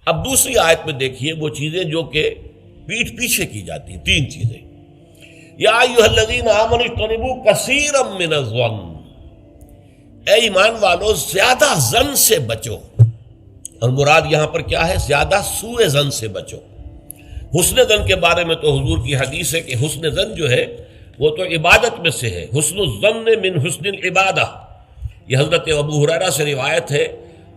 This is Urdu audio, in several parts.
اب دوسری آیت میں دیکھیے وہ چیزیں جو کہ پیٹھ پیچھے کی جاتی ہیں، تین چیزیں. یا ایھا الذین آمنوا اجتنبوا کثیرا من الظن، اے ایمان والو زیادہ ظن سے بچو. اور مراد یہاں پر کیا ہے؟ زیادہ سوء ظن سے بچو. حسن ظن کے بارے میں تو حضور کی حدیث ہے کہ حسن ظن جو ہے وہ تو عبادت میں سے ہے. حسن الظن من حسن العبادہ، یہ حضرت ابو ہریرہ سے روایت ہے،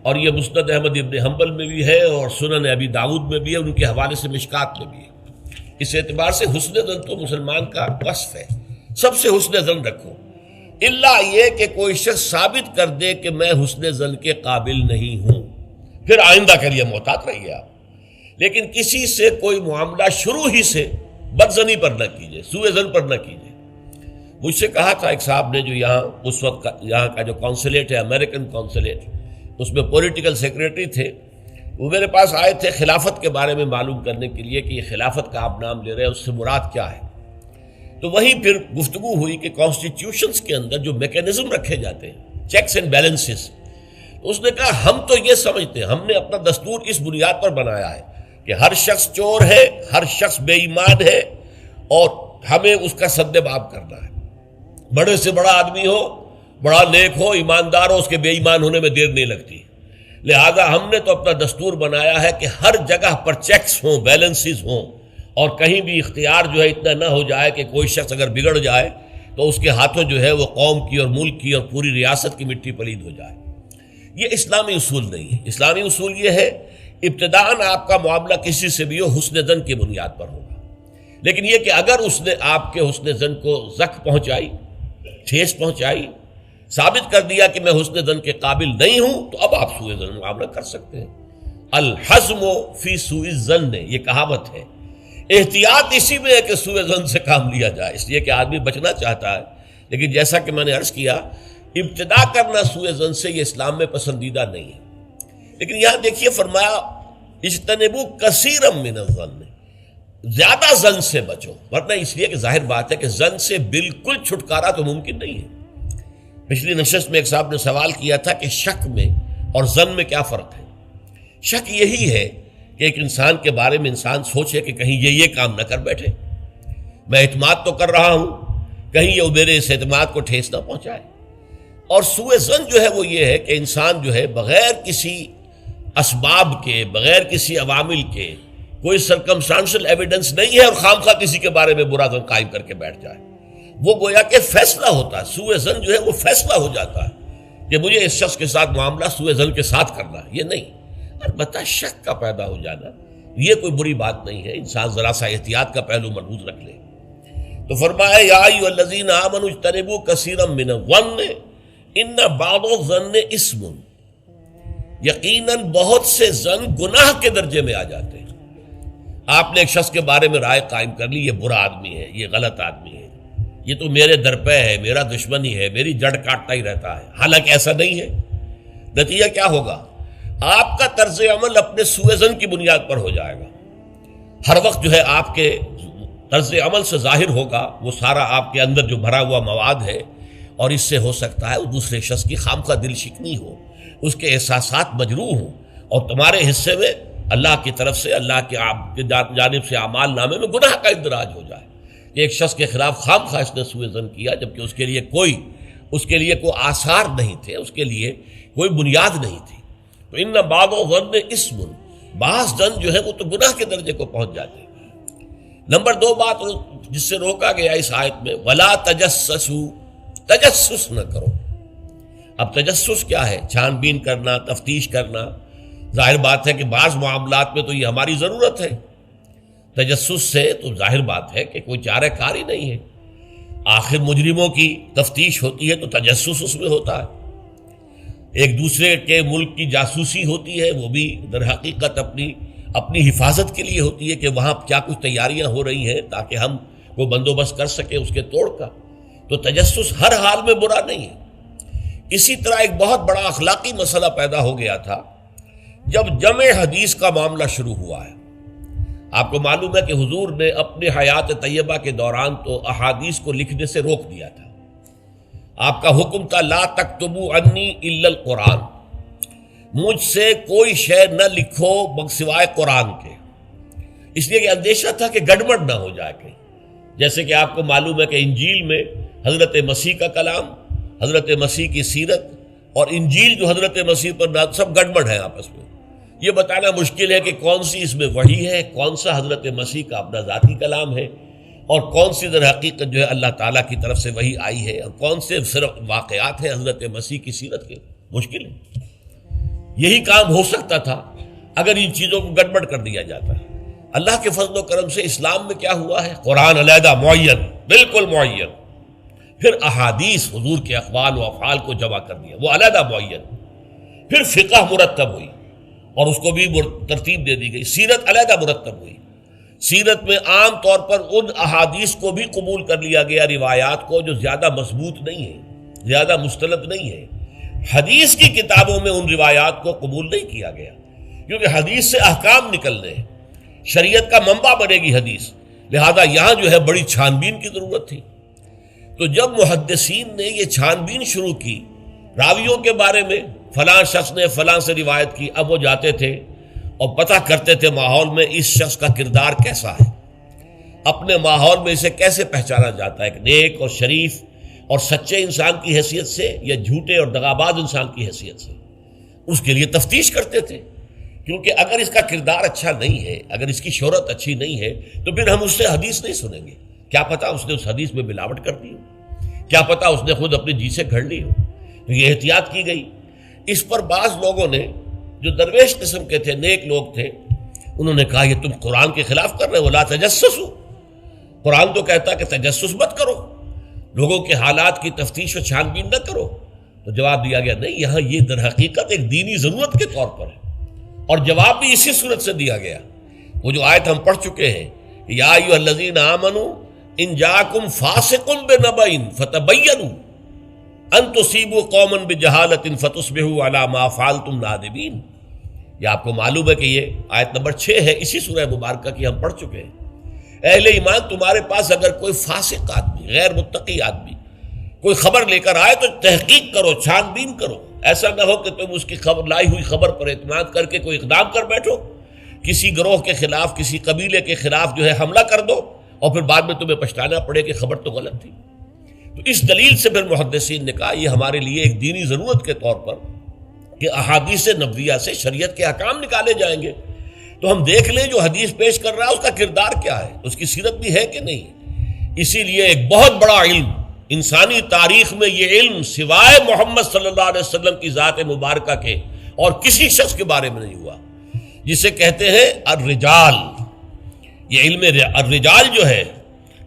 اور یہ مسند احمد ابن حنبل میں بھی ہے اور سنن ابی داؤد میں بھی ہے، ان کے حوالے سے مشکات میں بھی ہے. اس اعتبار سے حسن ظن تو مسلمان کا وصف ہے، سب سے حسن ظن رکھو، الا یہ کہ کوئی شخص ثابت کر دے کہ میں حسن ظن کے قابل نہیں ہوں، پھر آئندہ کے لیے محتاط رہیے آپ. لیکن کسی سے کوئی معاملہ شروع ہی سے بدظنی پر نہ کیجیے، سوء ظن پر نہ کیجیے. مجھ سے کہا تھا ایک صاحب نے جو یہاں اس وقت یہاں کا جو کونسلیٹ ہے، امریکن کونسلیٹ، اس میں پولیٹیکل سیکریٹری تھے، وہ میرے پاس آئے تھے خلافت کے بارے میں معلوم کرنے کے لیے کہ یہ خلافت کا آپ نام لے رہے ہیں، اس سے مراد کیا ہے. تو وہیں پھر گفتگو ہوئی کہ کانسٹیٹیوشنز کے اندر جو میکینزم رکھے جاتے ہیں، چیکس اینڈ بیلنسز، اس نے کہا ہم تو یہ سمجھتے ہیں، ہم نے اپنا دستور اس بنیاد پر بنایا ہے کہ ہر شخص چور ہے، ہر شخص بے ایمان ہے، اور ہمیں اس کا سد باب کرنا ہے. بڑے سے بڑا آدمی ہو، بڑا نیک ہو، ایماندار ہو، اس کے بے ایمان ہونے میں دیر نہیں لگتی. لہذا ہم نے تو اپنا دستور بنایا ہے کہ ہر جگہ پر چیکس ہوں، بیلنسز ہوں، اور کہیں بھی اختیار جو ہے اتنا نہ ہو جائے کہ کوئی شخص اگر بگڑ جائے تو اس کے ہاتھوں جو ہے وہ قوم کی اور ملک کی اور پوری ریاست کی مٹی پلید ہو جائے. یہ اسلامی اصول نہیں ہے. اسلامی اصول یہ ہے ابتداءً آپ کا معاملہ کسی سے بھی ہو حسن ظن کی بنیاد پر ہوگا، لیکن یہ کہ اگر اس نے آپ کے حسن ظن کو زخم پہنچائی، ٹھیس پہنچائی، ثابت کر دیا کہ میں حسن ظن کے قابل نہیں ہوں، تو اب آپ سوء ظن معاملہ کر سکتے ہیں. الحزم فی سوء الظن، یہ کہاوت ہے. احتیاط اسی میں ہے کہ سوء ظن سے کام لیا جائے، اس لیے کہ آدمی بچنا چاہتا ہے، لیکن جیسا کہ میں نے عرض کیا ابتدا کرنا سوء ظن سے یہ اسلام میں پسندیدہ نہیں ہے. لیکن یہاں دیکھیے فرمایا اجتنبوا کثیرا من الظن، زیادہ ظن سے بچو، ورنہ اس لیے کہ ظاہر بات ہے کہ ظن سے بالکل چھٹکارا تو ممکن نہیں ہے. پچھلی نشست میں ایک صاحب نے سوال کیا تھا کہ شک میں اور ظن میں کیا فرق ہے. شک یہی ہے کہ ایک انسان کے بارے میں انسان سوچے کہ کہیں یہ کام نہ کر بیٹھے، میں اعتماد تو کر رہا ہوں، کہیں یہ میرے اس اعتماد کو ٹھیس نہ پہنچائے. اور سوء ظن جو ہے وہ یہ ہے کہ انسان جو ہے بغیر کسی اسباب کے، بغیر کسی عوامل کے، کوئی سرکمسٹانشل ایویڈنس نہیں ہے اور خواہ کسی کے بارے میں برا ظن قائم کر کے بیٹھ جائے. وہ گویا کہ فیصلہ ہوتا ہے، سوء ظن جو ہے وہ فیصلہ ہو جاتا ہے کہ مجھے اس شخص کے ساتھ معاملہ سوء ظن کے ساتھ کرنا ہے. یہ نہیں، البتہ شک کا پیدا ہو جانا یہ کوئی بری بات نہیں ہے، انسان ذرا سا احتیاط کا پہلو مربوط رکھ لے. تو فرمایا یا ایھا الذین آمنوا اجتنبوا کثیرا من الظن ان بعض الظن اثم، یقیناً بہت سے ظن گناہ کے درجے میں آ جاتے ہیں. آپ نے ایک شخص کے بارے میں رائے قائم کر لی یہ برا آدمی ہے، یہ غلط آدمی ہے، یہ تو میرے درپے ہے، میرا دشمن ہی ہے، میری جڑ کاٹتا ہی رہتا ہے، حالانکہ ایسا نہیں ہے. نتیجہ کیا ہوگا؟ آپ کا طرز عمل اپنے سوء ظن کی بنیاد پر ہو جائے گا. ہر وقت جو ہے آپ کے طرز عمل سے ظاہر ہوگا وہ سارا آپ کے اندر جو بھرا ہوا مواد ہے، اور اس سے ہو سکتا ہے دوسرے شخص کی خامخواہ دل شکنی ہو، اس کے احساسات مجروح ہوں، اور تمہارے حصے میں اللہ کی طرف سے، اللہ کی جانب سے اعمال نامے میں گناہ کا اندراج ہو جائے. ایک شخص کے خلاف خواہ اس نے سوء ظن کیا جبکہ اس کے لیے کوئی آثار نہیں تھے، اس کے لیے کوئی بنیاد نہیں تھی. تو ان بعض الظن اثم، بعض ظن جو ہے وہ تو گناہ کے درجے کو پہنچ جاتے ہیں. نمبر 2 بات جس سے روکا گیا اس آیت میں، ولا تجسسوا، تجسس نہ کرو. اب تجسس کیا ہے؟ چھان بین کرنا، تفتیش کرنا. ظاہر بات ہے کہ بعض معاملات میں تو یہ ہماری ضرورت ہے. تجسس سے تو ظاہر بات ہے کہ کوئی چارہ کار ہی نہیں ہے. آخر مجرموں کی تفتیش ہوتی ہے تو تجسس اس میں ہوتا ہے. ایک دوسرے کے ملک کی جاسوسی ہوتی ہے، وہ بھی در حقیقت اپنی حفاظت کے لیے ہوتی ہے کہ وہاں کیا کچھ تیاریاں ہو رہی ہیں تاکہ ہم کو بندوبست کر سکے اس کے توڑ کا. تو تجسس ہر حال میں برا نہیں ہے. اسی طرح ایک بہت بڑا اخلاقی مسئلہ پیدا ہو گیا تھا جب جمع حدیث کا معاملہ شروع ہوا ہے. آپ کو معلوم ہے کہ حضور نے اپنے حیات طیبہ کے دوران تو احادیث کو لکھنے سے روک دیا تھا. آپ کا حکم تھا لا تکتبوا عنی الا القرآن، مجھ سے کوئی شے نہ لکھو سوائے قرآن کے، اس لیے کہ اندیشہ تھا کہ گڑبڑ نہ ہو جائے کہیں. جیسے کہ آپ کو معلوم ہے کہ انجیل میں حضرت مسیح کا کلام، حضرت مسیح کی سیرت اور انجیل جو حضرت مسیح پر نازل، سب گڑبڑ ہے آپس میں. یہ بتانا مشکل ہے کہ کون سی اس میں وحی ہے، کون سا حضرت مسیح کا اپنا ذاتی کلام ہے، اور کون سی در حقیقت جو ہے اللہ تعالیٰ کی طرف سے وحی آئی ہے، اور کون سے صرف واقعات ہیں حضرت مسیح کی سیرت کے. مشکل ہے. یہی کام ہو سکتا تھا اگر ان چیزوں کو گڑبڑ کر دیا جاتا. اللہ کے فضل و کرم سے اسلام میں کیا ہوا ہے؟ قرآن علیحدہ معین، بالکل معین، پھر احادیث حضور کے اقوال و افعال کو جمع کر دیا، وہ علیحدہ معین، پھر فقہ مرتب ہوئی اور اس کو بھی ترتیب دے دی گئی، سیرت علیحدہ مرتب ہوئی. سیرت میں عام طور پر ان احادیث کو بھی قبول کر لیا گیا، روایات کو، جو زیادہ مضبوط نہیں ہے، زیادہ مستند نہیں ہے. حدیث کی کتابوں میں ان روایات کو قبول نہیں کیا گیا، کیونکہ حدیث سے احکام نکلنے ہیں، شریعت کا منبع بنے گی حدیث، لہذا یہاں جو ہے بڑی چھان بین کی ضرورت تھی. تو جب محدثین نے یہ چھان بین شروع کی راویوں کے بارے میں، فلاں شخص نے فلاں سے روایت کی، اب وہ جاتے تھے اور پتہ کرتے تھے ماحول میں اس شخص کا کردار کیسا ہے، اپنے ماحول میں اسے کیسے پہچانا جاتا ہے، ایک نیک اور شریف اور سچے انسان کی حیثیت سے یا جھوٹے اور دغاباز انسان کی حیثیت سے. اس کے لیے تفتیش کرتے تھے، کیونکہ اگر اس کا کردار اچھا نہیں ہے، اگر اس کی شہرت اچھی نہیں ہے، تو پھر ہم اس سے حدیث نہیں سنیں گے. کیا پتہ اس نے اس حدیث میں ملاوٹ کر دی ہو، کیا پتہ اس نے خود اپنی جی سے گھڑ لی ہو. تو یہ احتیاط کی گئی. اس پر بعض لوگوں نے جو درویش قسم کے تھے، نیک لوگ تھے، انہوں نے کہا یہ تم قرآن کے خلاف کر رہے ہو، لا تجسسوا. قرآن تو کہتا ہے کہ تجسس مت کرو، لوگوں کے حالات کی تفتیش و چھان بین نہ کرو. تو جواب دیا گیا نہیں، یہاں یہ در حقیقت ایک دینی ضرورت کے طور پر ہے، اور جواب بھی اسی صورت سے دیا گیا. وہ جو آیت ہم پڑھ چکے ہیں، یا ایھا الذین آمنوا ان جاءکم فاسق بنبأ فتبینوا ان تصیبوا قوما بجہالۃ فتصبحوا علی ما فعلتم نادمین. یہ آپ کو معلوم ہے کہ یہ آیت نمبر 6 ہے اسی سورہ مبارکہ کی، ہم پڑھ چکے ہیں. اہل ایمان، تمہارے پاس اگر کوئی فاسق آدمی، غیر متقی آدمی کوئی خبر لے کر آئے تو تحقیق کرو، چھان بین کرو. ایسا نہ ہو کہ تم اس کی خبر، لائی ہوئی خبر پر اعتماد کر کے کوئی اقدام کر بیٹھو، کسی گروہ کے خلاف، کسی قبیلے کے خلاف جو ہے حملہ کر دو، اور پھر بعد میں تمہیں پچھتانا پڑے کہ خبر تو غلط تھی. تو اس دلیل سے پھر محدثین نے کہا یہ ہمارے لیے ایک دینی ضرورت کے طور پر کہ احادیث نبویہ سے شریعت کے احکام نکالے جائیں گے. تو ہم دیکھ لیں جو حدیث پیش کر رہا ہے اس کا کردار کیا ہے، اس کی سیرت بھی ہے کہ نہیں. اسی لیے ایک بہت بڑا علم انسانی تاریخ میں، یہ علم سوائے محمد صلی اللہ علیہ وسلم کی ذات مبارکہ کے اور کسی شخص کے بارے میں نہیں ہوا، جسے کہتے ہیں الرجال. یہ علم الرجال جو ہے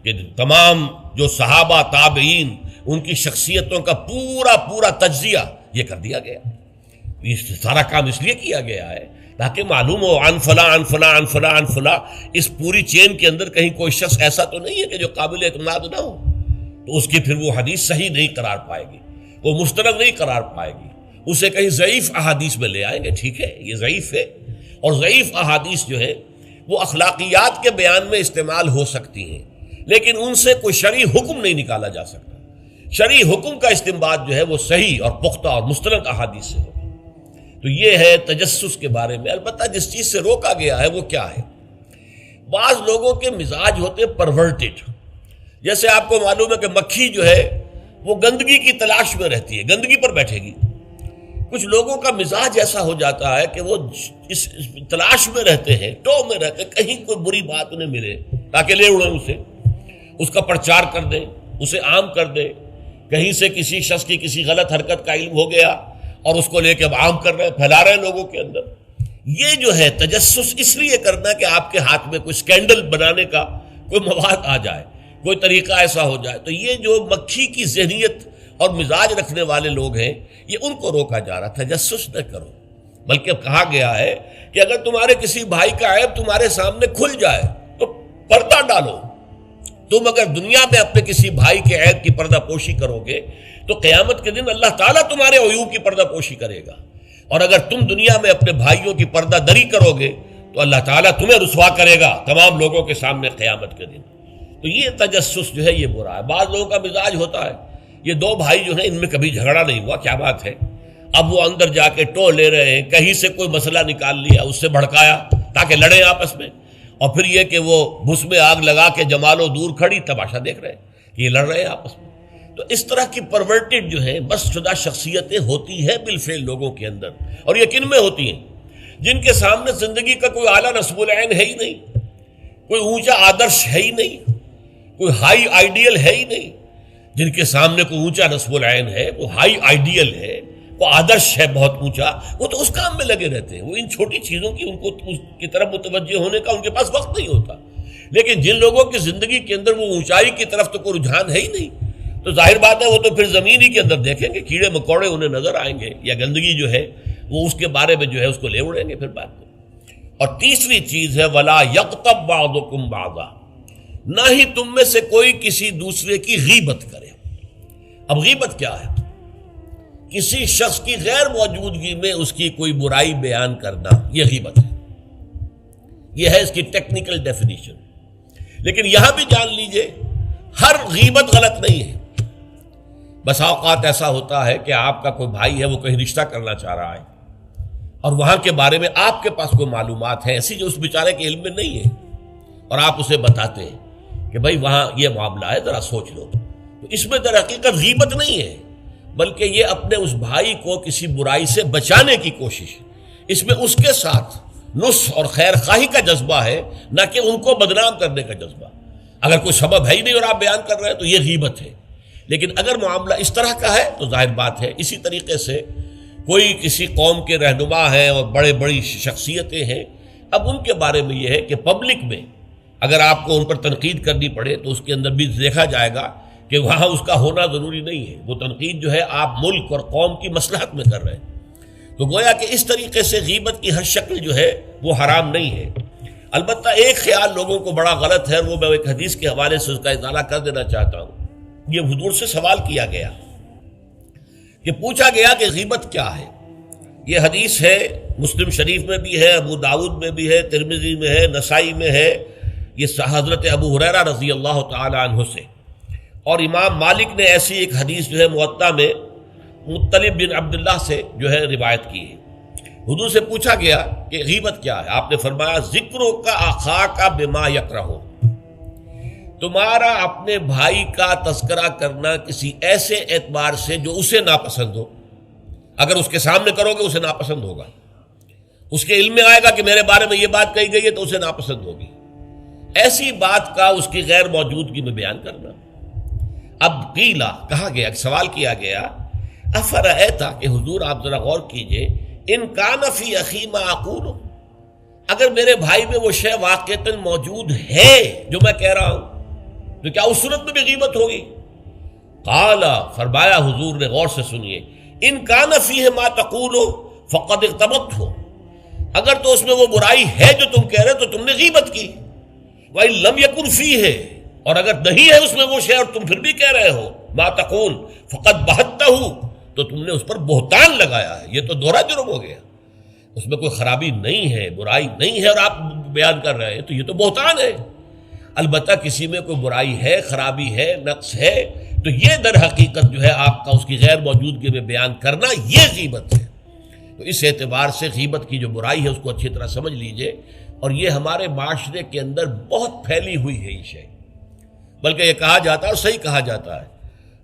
کہ تمام جو صحابہ تابعین، ان کی شخصیتوں کا پورا تجزیہ یہ کر دیا گیا. یہ سارا کام اس لیے کیا گیا ہے تاکہ معلوم ہو عن فلاں عن فلاں عن فلاں عن فلاں. اس پوری چین کے اندر کہیں کوئی شخص ایسا تو نہیں ہے کہ جو قابل اعتماد نہ ہو، تو اس کی پھر وہ حدیث صحیح نہیں قرار پائے گی، وہ مستند نہیں قرار پائے گی. اسے کہیں ضعیف احادیث میں لے آئیں گے. ٹھیک ہے، یہ ضعیف ہے، اور ضعیف احادیث جو ہے وہ اخلاقیات کے بیان میں استعمال ہو سکتی ہیں، لیکن ان سے کوئی شرعی حکم نہیں نکالا جا سکتا. شرعی حکم کا استنباط جو ہے وہ صحیح اور پختہ اور مستند احادیث سے ہوگا. تو یہ ہے تجسس کے بارے میں. البتہ جس چیز سے روکا گیا ہے وہ کیا ہے؟ بعض لوگوں کے مزاج ہوتے پرورٹڈ. جیسے آپ کو معلوم ہے کہ مکھی جو ہے وہ گندگی کی تلاش میں رہتی ہے، گندگی پر بیٹھے گی. کچھ لوگوں کا مزاج ایسا ہو جاتا ہے کہ وہ اس تلاش میں رہتے ہیں، ٹو میں رہتے ہیں، کہیں کوئی بری بات انہیں ملے تاکہ لے اڑیں اسے، اس کا پرچار کر دیں، اسے عام کر دیں. کہیں سے کسی شخص کی کسی غلط حرکت کا علم ہو گیا اور اس کو لے کے اب عام کر رہے ہیں، پھیلا رہے ہیں لوگوں کے اندر. یہ جو ہے تجسس اس لیے کرنا کہ آپ کے ہاتھ میں کوئی سکینڈل بنانے کا کوئی مواد آ جائے، کوئی طریقہ ایسا ہو جائے. تو یہ جو مکھی کی ذہنیت اور مزاج رکھنے والے لوگ ہیں، یہ ان کو روکا جا رہا. تجسس نہ کرو، بلکہ کہا گیا ہے کہ اگر تمہارے کسی بھائی کا عیب تمہارے سامنے کھل جائے تو پردہ ڈالو. تم اگر دنیا میں اپنے کسی بھائی کے عیب کی پردہ پوشی کرو گے تو قیامت کے دن اللہ تعالیٰ تمہارے عیوب کی پردہ پوشی کرے گا. اور اگر تم دنیا میں اپنے بھائیوں کی پردہ دری کرو گے تو اللہ تعالیٰ تمہیں رسوا کرے گا تمام لوگوں کے سامنے قیامت کے دن. تو یہ تجسس جو ہے یہ برا ہے. بعض لوگوں کا مزاج ہوتا ہے، یہ دو بھائی جو ہیں ان میں کبھی جھگڑا نہیں ہوا، کیا بات ہے، اب وہ اندر جا کے ٹو لے رہے ہیں، کہیں سے کوئی مسئلہ نکال لیا، اس سے بھڑکایا تاکہ لڑیں آپس میں، اور پھر یہ کہ وہ بھس میں آگ لگا کے جمالو دور کھڑی تماشا دیکھ رہے ہیں کہ یہ لڑ رہے ہیں آپس میں۔ تو اس طرح کی پرورٹڈ جو ہے بس شدہ شخصیتیں ہوتی ہیں بالفعل لوگوں کے اندر، اور یہ کن میں ہوتی ہیں؟ جن کے سامنے زندگی کا کوئی اعلیٰ نصب العین ہے ہی نہیں، کوئی اونچا آدرش ہے ہی نہیں، کوئی ہائی آئیڈیل ہے ہی نہیں۔ جن کے سامنے کوئی اونچا نصب العین ہے، وہ ہائی آئیڈیل ہے، وہ آدرش ہے بہت اونچا، وہ تو اس کام میں لگے رہتے ہیں، وہ ان چھوٹی چیزوں کی ان کو اس کی طرف متوجہ ہونے کا ان کے پاس وقت نہیں ہوتا۔ لیکن جن لوگوں کی زندگی کے اندر وہ اونچائی کی طرف تو کوئی رجحان ہے ہی نہیں، تو ظاہر بات ہے وہ تو پھر زمین ہی کے اندر دیکھیں گے، کیڑے مکوڑے انہیں نظر آئیں گے، یا گندگی جو ہے وہ اس کے بارے میں جو ہے اس کو لے اڑیں گے پھر بعد میں۔ اور تیسری چیز ہے وَلَا يَغْتَبْ بَعْضُكُمْ بَعْضًا، نہ ہی تم میں سے کوئی کسی دوسرے کی غیبت کرے۔ اب غیبت کیا ہے؟ کسی شخص کی غیر موجودگی میں اس کی کوئی برائی بیان کرنا، یہ غیبت ہے، یہ ہے اس کی ٹیکنیکل ڈیفینیشن۔ لیکن یہاں بھی جان لیجئے ہر غیبت غلط نہیں ہے۔ بس اوقات ایسا ہوتا ہے کہ آپ کا کوئی بھائی ہے، وہ کہیں رشتہ کرنا چاہ رہا ہے، اور وہاں کے بارے میں آپ کے پاس کوئی معلومات ہیں ایسی جو اس بیچارے کے علم میں نہیں ہے، اور آپ اسے بتاتے ہیں کہ بھائی وہاں یہ معاملہ ہے، ذرا سوچ لو۔ تو اس میں در حقیقت غیبت نہیں ہے، بلکہ یہ اپنے اس بھائی کو کسی برائی سے بچانے کی کوشش، اس میں اس کے ساتھ نصح اور خیر خواہی کا جذبہ ہے، نہ کہ ان کو بدنام کرنے کا جذبہ۔ اگر کوئی سبب ہے ہی نہیں اور آپ بیان کر رہے ہیں تو یہ غیبت ہے۔ لیکن اگر معاملہ اس طرح کا ہے تو ظاہر بات ہے اسی طریقے سے کوئی کسی قوم کے رہنما ہیں اور بڑی شخصیتیں ہیں، اب ان کے بارے میں یہ ہے کہ پبلک میں اگر آپ کو ان پر تنقید کرنی پڑے تو اس کے اندر بھی دیکھا جائے گا کہ وہاں اس کا ہونا ضروری نہیں ہے، وہ تنقید جو ہے آپ ملک اور قوم کی مصلحت میں کر رہے ہیں۔ تو گویا کہ اس طریقے سے غیبت کی ہر شکل جو ہے وہ حرام نہیں ہے۔ البتہ ایک خیال لوگوں کو بڑا غلط ہے، وہ میں ایک حدیث کے حوالے سے اس کا اطالہ کر دینا چاہتا ہوں۔ یہ حضور سے سوال کیا گیا کہ پوچھا گیا کہ غیبت کیا ہے۔ یہ حدیث ہے، مسلم شریف میں بھی ہے، ابو داؤد میں بھی ہے، ترمذی میں ہے، نسائی میں ہے، یہ حضرت ابو ہریرہ رضی اللہ تعالی عنہ سے۔ اور امام مالک نے ایسی ایک حدیث جو ہے موطا میں مطلب بن عبداللہ سے جو ہے روایت کی ہے۔ حضور سے پوچھا گیا کہ غیبت کیا ہے، آپ نے فرمایا ذکرو کا اخاک بما یکرہ، تمہارا اپنے بھائی کا تذکرہ کرنا کسی ایسے اعتبار سے جو اسے ناپسند ہو۔ اگر اس کے سامنے کرو گے اسے ناپسند ہوگا، اس کے علم میں آئے گا کہ میرے بارے میں یہ بات کہی گئی ہے تو اسے ناپسند ہوگی، ایسی بات کا اس کی غیر موجودگی میں بیان کرنا۔ اب قیلا کہا گیا، سوال کیا گیا، افرأیتا کہ حضور آپ ذرا غور کیجئے، ان کان فی اخی ما اقول، اگر میرے بھائی میں وہ شے واقعتاً موجود ہے جو میں کہہ رہا ہوں تو کیا اس صورت میں بھی غیبت ہوگی؟ قال، فرمایا حضور نے، غور سے سنیے، ان کان فیہ ما تقول فقد اغتبت ہو، اگر تو اس میں وہ برائی ہے جو تم کہہ رہے تو تم نے غیبت کی، وَإِن لَمْ يَكُنْ فِيهِ، اور اگر نہیں ہے اس میں وہ شے اور تم پھر بھی کہہ رہے ہو ما تقول فقد بہتہ، تو تم نے اس پر بہتان لگایا ہے، یہ تو دوہرا جرم ہو گیا، اس میں کوئی خرابی نہیں ہے، برائی نہیں ہے اور آپ بیان کر رہے ہیں تو یہ تو بہتان ہے۔ البتہ کسی میں کوئی برائی ہے، خرابی ہے، نقص ہے، تو یہ در حقیقت جو ہے آپ کا اس کی غیر موجودگی میں بیان کرنا یہ غیبت ہے۔ تو اس اعتبار سے غیبت کی جو برائی ہے اس کو اچھی طرح سمجھ لیجئے، اور یہ ہمارے معاشرے کے اندر بہت پھیلی ہوئی ہے یہ شے، بلکہ یہ کہا جاتا ہے اور صحیح کہا جاتا ہے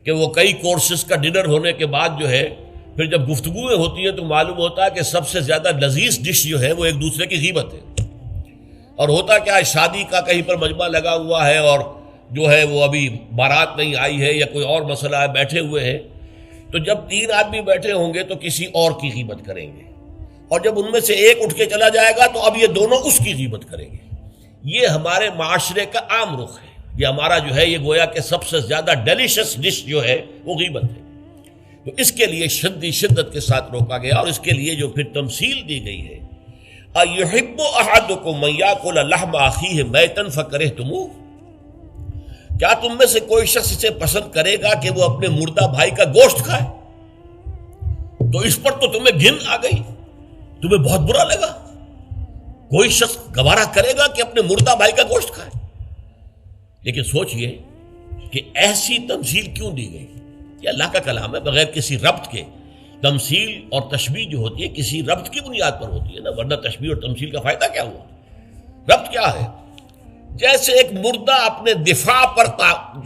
کہ وہ کئی کورسز کا ڈنر ہونے کے بعد جو ہے پھر جب گفتگویں ہوتی ہیں تو معلوم ہوتا ہے کہ سب سے زیادہ لذیذ ڈش جو ہے وہ ایک دوسرے کی غیبت ہے۔ اور ہوتا کیا ہے، شادی کا کہیں پر مجمع لگا ہوا ہے اور جو ہے وہ ابھی بارات نہیں آئی ہے یا کوئی اور مسئلہ ہے، بیٹھے ہوئے ہیں، تو جب 3 آدمی بیٹھے ہوں گے تو کسی اور کی غیبت کریں گے، اور جب ان میں سے ایک اٹھ کے چلا جائے گا تو اب یہ دونوں اس کی غیبت کریں گے۔ یہ ہمارے معاشرے کا عام رخ ہے، یہ ہمارا جو ہے یہ گویا کہ سب سے زیادہ ڈیلیشس ڈش جو ہے وہ غیبت ہے۔ تو اس کے لیے شدت کے ساتھ روکا گیا، اور اس کے لیے جو پھر تمثیل دی گئی ہے، اَيُحِبُّ أَحَدُكُم مَّن يَأْكُلَ لَحْمَ أَخِيهِ مَيْتًا فَكَرِهْتُمُوهُ، کیا تم میں سے کوئی شخص اسے پسند کرے گا کہ وہ اپنے مردہ بھائی کا گوشت کھائے؟ تو اس پر تو تمہیں گھن آ گئی، تمہیں بہت برا لگا، کوئی شخص گوارا کرے گا کہ اپنے مردہ بھائی کا گوشت کھائے؟ لیکن سوچئے کہ ایسی تمثیل کیوں دی گئی؟ یہ اللہ کا کلام ہے بغیر کسی ربط کے، تمثیل اور تشبیہ جو ہوتی ہے کسی ربط کی بنیاد پر ہوتی ہے نا، ورنہ تشبیہ اور تمثیل کا فائدہ کیا ہوا؟ ربط کیا ہے؟ جیسے ایک مردہ اپنے دفاع پر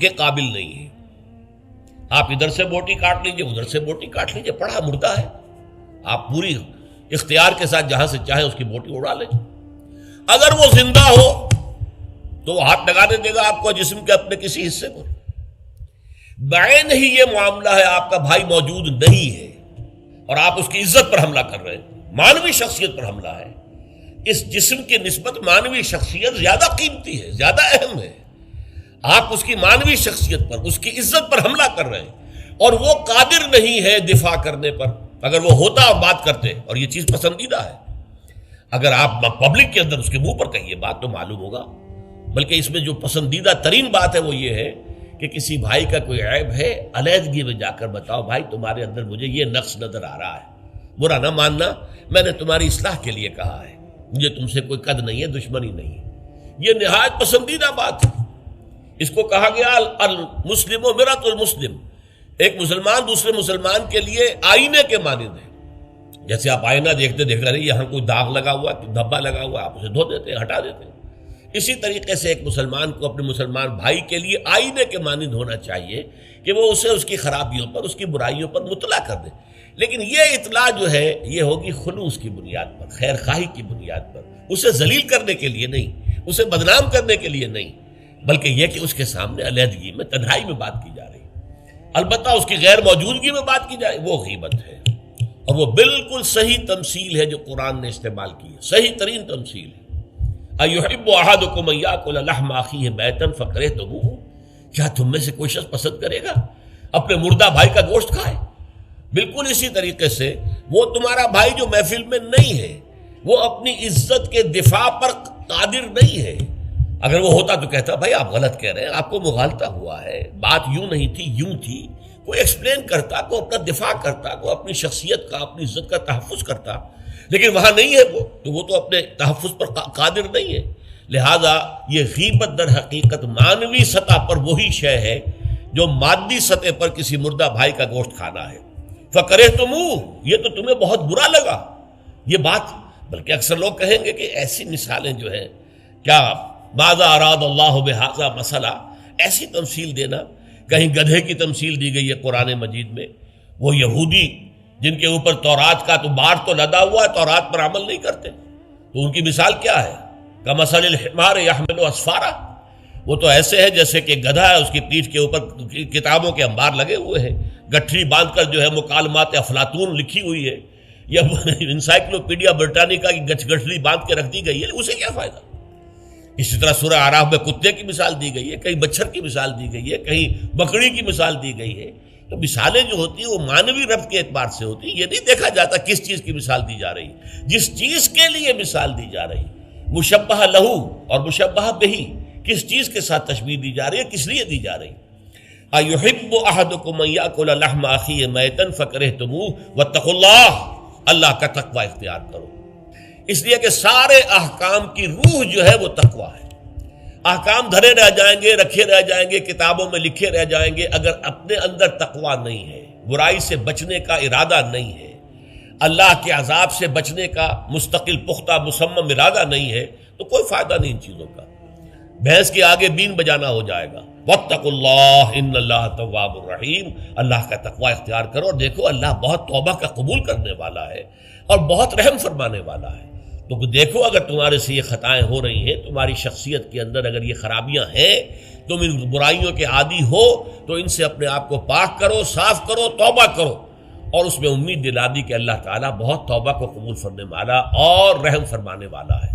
کے قابل نہیں ہے، آپ ادھر سے بوٹی کاٹ لیجئے، ادھر سے بوٹی کاٹ لیجئے، پڑا مردہ ہے، آپ پوری اختیار کے ساتھ جہاں سے چاہیں اس کی بوٹی اڑا لیں۔ اگر وہ زندہ ہو تو وہ ہاتھ لگانے دے گا آپ کو جسم کے اپنے کسی حصے پر۔ بعین ہی یہ معاملہ ہے، آپ کا بھائی موجود نہیں ہے اور آپ اس کی عزت پر حملہ کر رہے ہیں، مانوی شخصیت پر حملہ ہے۔ اس جسم کی نسبت مانوی شخصیت زیادہ قیمتی ہے، زیادہ اہم ہے۔ آپ اس کی مانوی شخصیت پر، اس کی عزت پر حملہ کر رہے ہیں اور وہ قادر نہیں ہے دفاع کرنے پر۔ اگر وہ ہوتا اور بات کرتے، اور یہ چیز پسندیدہ ہے، اگر آپ پبلک کے اندر اس کے منہ پر کہیے بات تو معلوم ہوگا، بلکہ اس میں جو پسندیدہ ترین بات ہے وہ یہ ہے کہ کسی بھائی کا کوئی عیب ہے، علیحدگی میں جا کر بتاؤ، بھائی تمہارے اندر مجھے یہ نقص نظر آ رہا ہے، برا نہ ماننا، میں نے تمہاری اصلاح کے لیے کہا ہے، مجھے تم سے کوئی قد نہیں ہے، دشمنی نہیں ہے۔ یہ نہایت پسندیدہ بات ہے۔ اس کو کہا گیا المسلم و مرۃ المسلم، ایک مسلمان دوسرے مسلمان کے لیے آئینے کے مانند ہے۔ جیسے آپ آئینہ دیکھتے دیکھتے رہے یہاں کوئی داغ لگا ہوا ہے، دھبا لگا ہوا ہے، آپ اسے دھو دیتے ہیں، ہٹا دیتے ہیں۔ اسی طریقے سے ایک مسلمان کو اپنے مسلمان بھائی کے لیے آئینے کے مانند ہونا چاہیے کہ وہ اسے اس کی خرابیوں پر، اس کی برائیوں پر مطلع کر دے، لیکن یہ اطلاع جو ہے یہ ہوگی خلوص کی بنیاد پر، خیر خواہی کی بنیاد پر، اسے ذلیل کرنے کے لیے نہیں، اسے بدنام کرنے کے لیے نہیں، بلکہ یہ کہ اس کے سامنے علیحدگی میں، تنہائی میں بات کی جا رہی ہے۔ البتہ اس کی غیر موجودگی میں بات کی جائے وہ غیبت ہے، اور وہ بالکل صحیح تمثیل ہے جو قرآن نے استعمال کی ہے، صحیح ترین تمثیل ہے۔ اَيُحِبُّ أَحَدُكُمْ أَن يَأْكُلَ لَحْمَ أَخِيهِ مَيْتًا فَكَرِهْتُمُوهُ، کیا تم میں سے کوئی شخص پسند کرے گا اپنے مردہ بھائی کا گوشت کھائے؟ بالکل اسی طریقے سے وہ تمہارا بھائی جو محفل میں نہیں ہے، وہ اپنی عزت کے دفاع پر قادر نہیں ہے۔ اگر وہ ہوتا تو کہتا بھائی آپ غلط کہہ رہے ہیں، آپ کو مغالطہ ہوا ہے، بات یوں نہیں تھی، یوں تھی، کوئی ایکسپلین کرتا، کوئی اپنا دفاع کرتا، کوئی اپنی شخصیت کا، اپنی عزت کا تحفظ کرتا، لیکن وہاں نہیں ہے وہ تو اپنے تحفظ پر قادر نہیں ہے۔ لہذا یہ غیبت در حقیقت مانوی سطح پر وہی شے ہے جو مادی سطح پر کسی مردہ بھائی کا گوشت کھانا ہے۔ فَكَرِهْتُمُوهُ، یہ تو تمہیں بہت برا لگا یہ بات۔ بلکہ اکثر لوگ کہیں گے کہ ایسی مثالیں جو ہیں، کیا ماذا اراد اللہ بہذا مسئلہ، ایسی تمثیل دینا، کہیں گدھے کی تمثیل دی گئی ہے قرآن مجید میں، وہ یہودی جن کے اوپر تورات کا تو بار تو لدا ہوا ہے، تورات پر عمل نہیں کرتے، تو ان کی مثال کیا ہے؟ کمثل الحمار یحمل اسفارا، وہ تو ایسے ہے جیسے کہ گدھا ہے، اس کی پیٹھ کے اوپر کتابوں کے انبار لگے ہوئے ہیں، گٹھری باندھ کر جو ہے مکالمات افلاطون لکھی ہوئی ہے، یا انسائکلوپیڈیا برٹانیکا کی گٹھری باندھ کے رکھ دی گئی ہے، اسے کیا فائدہ؟ اسی طرح سورہ اعراف میں کتے کی مثال دی گئی ہے، کہیں مچھر کی مثال دی گئی ہے، کہیں بکری کی مثال دی گئی ہے۔ تو مثالیں جو ہوتی ہیں وہ مانوی ربط کے اعتبار سے ہوتی ہیں، یہ نہیں دیکھا جاتا کس چیز کی مثال دی جا رہی ہے، جس چیز کے لیے مثال دی جا رہی ہے، مشبہ لہو اور مشبہ بہی، کس چیز کے ساتھ تشبیہ دی جا رہی ہے، کس لیے دی جا رہی ہے۔ اَيُحِبُّ أَحَدُكُمْ أَن يَأْكُلَ لَحْمَ أَخِيهِ مَيْتًا فَكَرِهْتُمُوهُ وَاتَّقُوا اللَّهَ، اللہ کا تقوی اختیار کرو، اس لیے کہ سارے احکام کی روح جو ہے وہ تقوی ہے۔ احکام دھرے رہ جائیں گے، رکھے رہ جائیں گے، کتابوں میں لکھے رہ جائیں گے، اگر اپنے اندر تقوی نہیں ہے، برائی سے بچنے کا ارادہ نہیں ہے، اللہ کے عذاب سے بچنے کا مستقل پختہ مصمم ارادہ نہیں ہے، تو کوئی فائدہ نہیں ان چیزوں کا، بھینس کے آگے بین بجانا ہو جائے گا۔ واتقوا اللہ ان اللہ تواب الرحیم، اللہ کا تقوی اختیار کرو، اور دیکھو اللہ بہت توبہ کا قبول کرنے والا ہے اور بہت رحم فرمانے والا ہے۔ تو دیکھو اگر تمہارے سے یہ خطائیں ہو رہی ہیں، تمہاری شخصیت کے اندر اگر یہ خرابیاں ہیں، تم ان برائیوں کے عادی ہو، تو ان سے اپنے آپ کو پاک کرو، صاف کرو، توبہ کرو، اور اس میں امید دلا دی کہ اللہ تعالیٰ بہت توبہ کو قبول فرمانے والا اور رحم فرمانے والا ہے۔